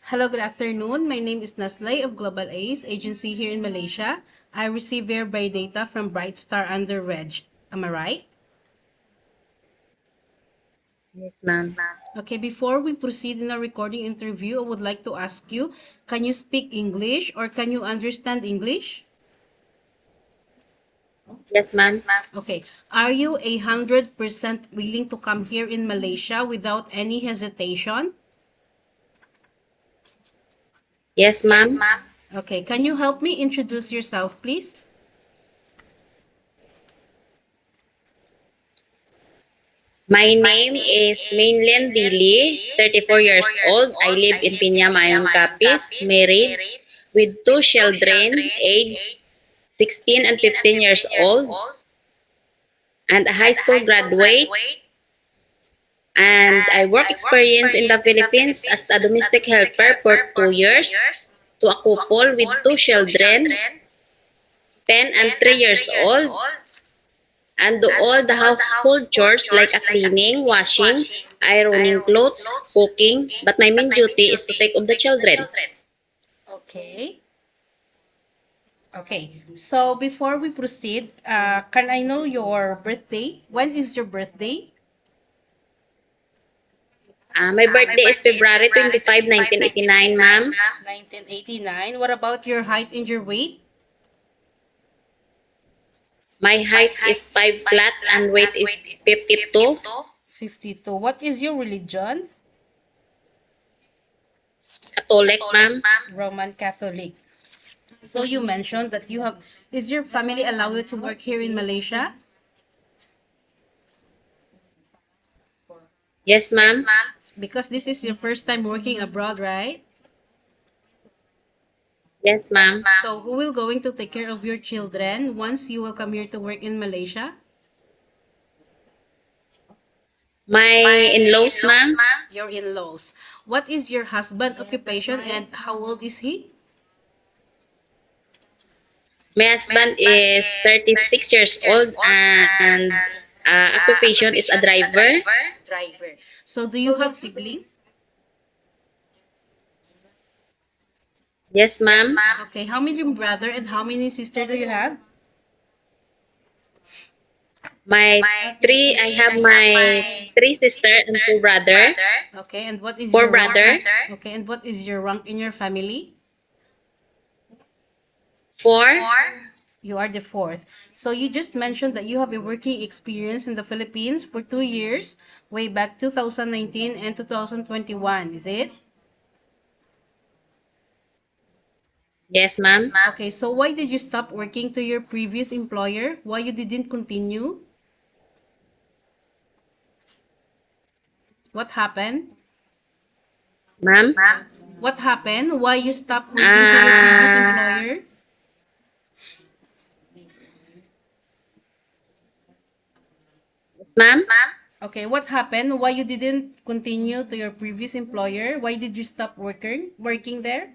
Hello, good afternoon. My name is Naslay of Global Ace agency here in Malaysia. I receive verify data from Brightstar under Reg. Am I right? Yes, ma'am. Okay, before we proceed in our recording interview, I would like to ask you, can you speak English or can you understand English? Yes, ma'am. Okay, are you 100% willing to come here in Malaysia without any hesitation? Yes, ma'am. Okay, can you help me introduce yourself, please? My name is Mainlyn Dile, 34 years old. I live in Piñamayong, Capiz, married with two children, aged 16 and 15 years old, and a high school graduate. And I work experience in the Philippines as a domestic helper for 2 years to a couple with two children, 10 and 3 years old, and do all the household chores like a cleaning, washing, ironing clothes, cooking, but my main duty is to take of the children. Okay. Okay. So before we proceed, can I know your birthday? When is your birthday? My birthday is February 25, 1989, ma'am. 1989. What about your height and your weight? My height is 5 flat and weight is 52. 52. What is your religion? Catholic, ma'am. Roman Catholic. So you mentioned that you have, is your family allow you to work here in Malaysia? Yes, ma'am. Because this is your first time working abroad, right? Yes, ma'am. So who will going to take care of your children once you will come here to work in Malaysia? My in-laws, ma'am. Your in-laws. What is your husband occupation and how old is he? My husband is 36 years old and occupation is a driver. Driver. So do you have sibling? Yes, ma'am. Okay, how many brother and how many sister do you have? I have my three sister and two brother, Okay, and what is four your rank? brother, Okay, and what is your rank in your family? four. You are the fourth. So you just mentioned that you have a working experience in the Philippines for 2 years, way back 2019 and 2021, is it? Yes, ma'am. Okay, so why did you stop working to your previous employer? Why you didn't continue? What happened? Ma'am. What happened? Why you stopped working to your previous Ah, employer? yes, ma'am. Okay, what happened? Why you didn't continue to your previous employer? Why did you stop working there?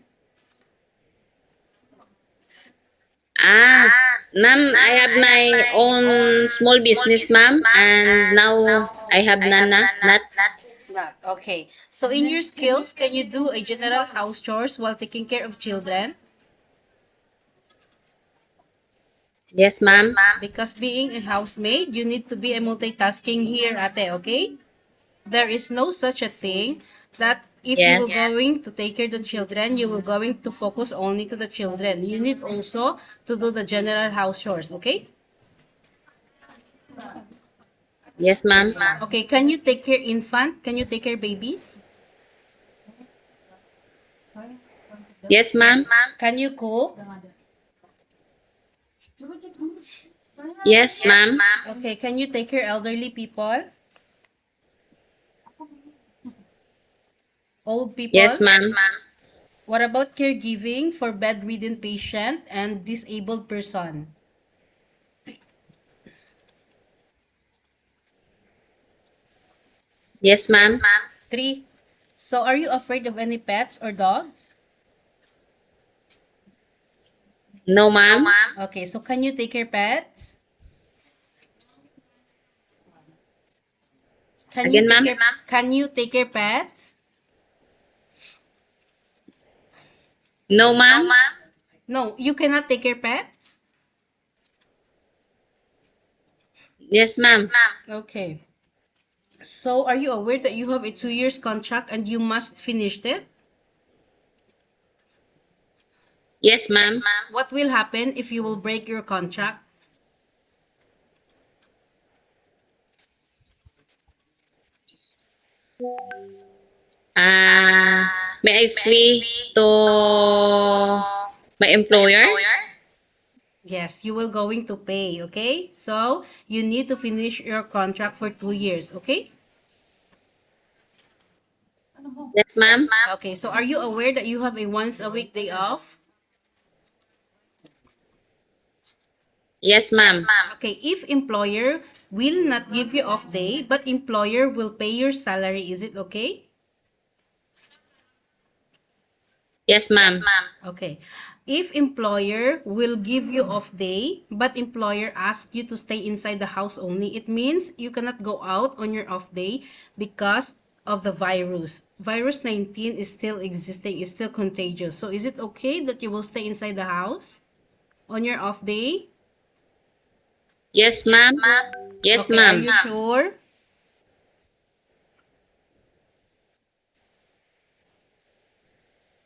Ah, ma'am, I have my own small business, ma'am, and now I have none na, not. Not. Okay. So in your skills, can you do a general house chores while taking care of children? Yes, ma'am. Because being a housemaid, you need to be a multitasking here, ate, okay? There is no such a thing that if you will Yes. going to take care of the children, you will going to focus only to the children. You need also to do the general house chores, okay? Yes, ma'am. Okay, can you take care infant? Can you take care babies? Yes, ma'am. Can you cook? Yes, ma'am. Okay, can you take care elderly people? Old Yes, people? ma'am. What about caregiving for bedridden patient and disabled person? Yes, ma'am. Three. So are you afraid of any pets or dogs? No, ma'am. Okay, so can you take care pets? Can you Again, take ma'am. care can you take care pets? No, ma'am. No, you cannot take your pets? Yes, ma'am. Okay. So are you aware that you have a 2 years contract and you must finish it? Yes, ma'am. What will happen if you will break your contract? Uh, may I fee to my employer? Yes, you will going to pay, okay? So you need to finish your contract for 2 years, okay? Yes, ma'am. Okay, so are you aware that you have a once a week day off? Yes, ma'am. Okay, if employer will not give you off day, but employer will pay your salary, is it okay? Yes, ma'am. Okay. If employer will give you off day, but employer asks you to stay inside the house only, it means you cannot go out on your off day because of the virus. Virus 19 is still existing, is still contagious. So is it okay that you will stay inside the house on your off day? Yes, ma'am. Yes, Okay, are ma'am. you sure?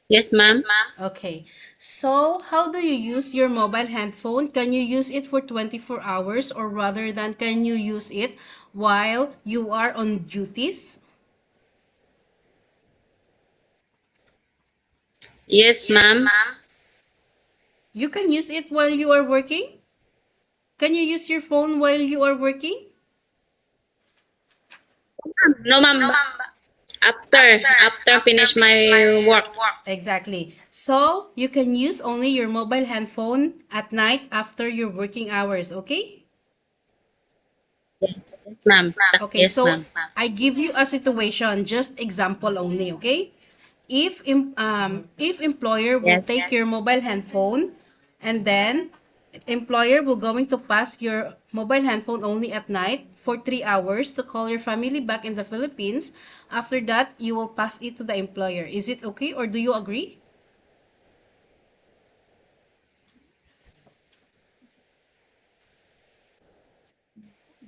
Yes, ma'am. Okay. So, how do you use your mobile handphone? Can you use it for 24 hours or rather than can you use it while you are on duties? Yes, ma'am. You can use it while you are working? Can you use your phone while you are working? No, ma'am. After finish my work. Exactly. So, you can use only your mobile handphone at night after your working hours, okay? Yes, ma'am. Okay, Yes, so ma'am. I give you a situation, just example only, okay? If employer will Yes. take your mobile handphone and then employer will going to pass your mobile handphone only at night for 3 hours to call your family back in the Philippines. After that, you will pass it to the employer. Is it okay or do you agree?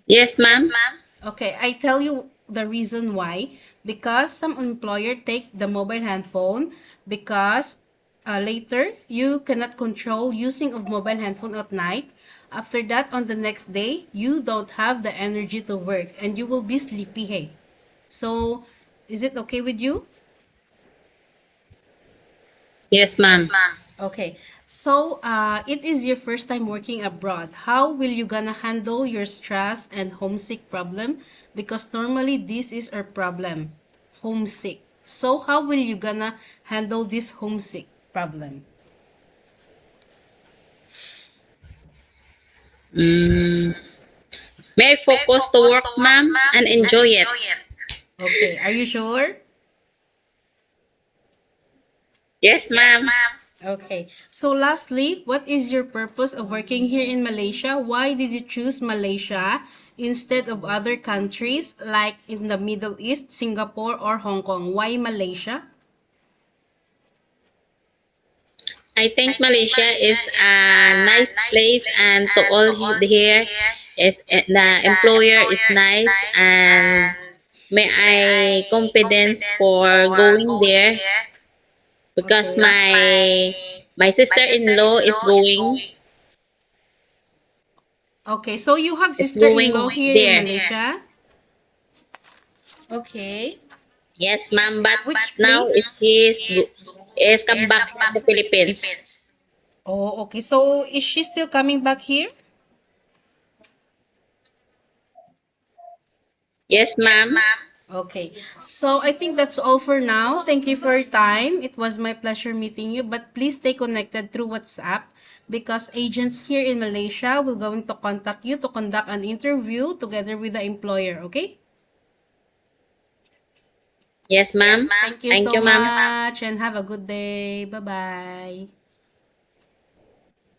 Yes, ma'am. Okay, I tell you the reason why. Because some employer take the mobile handphone because later you cannot control using of mobile handphone at night. After that, on the next day, you don't have the energy to work and you will be sleepy. Hey, so is it okay with you? Yes, ma'am. Okay, so it is your first time working abroad. How will you gonna handle your stress and homesick problem? Because normally this is our problem, homesick. So how will you gonna handle this homesick problem? Mm, may I focus to work, ma'am, and enjoy it? Okay, are you sure? Yes, ma'am. Okay. So lastly, what is your purpose of working here in Malaysia? Why did you choose Malaysia instead of other countries like in the Middle East, Singapore, or Hong Kong? Why Malaysia? I think Malaysia is a nice place, and to all here is the employer is nice, and may I confidence for going there because Okay. my sister-in-law Okay, so you have is sister-in-law going here in there. Malaysia? Okay. Yes, ma'am. But Which now place? is come back here in the Philippines. Oh, okay. So is she still coming back here? Yes, ma'am. Okay. So I think that's all for now. Thank you for your time. It was my pleasure meeting you, but please stay connected through WhatsApp because agents here in Malaysia will going to contact you to conduct an interview together with the employer, okay? Yes, ma'am. Thank you Thank so you, ma'am. much and have a good day. Bye-bye.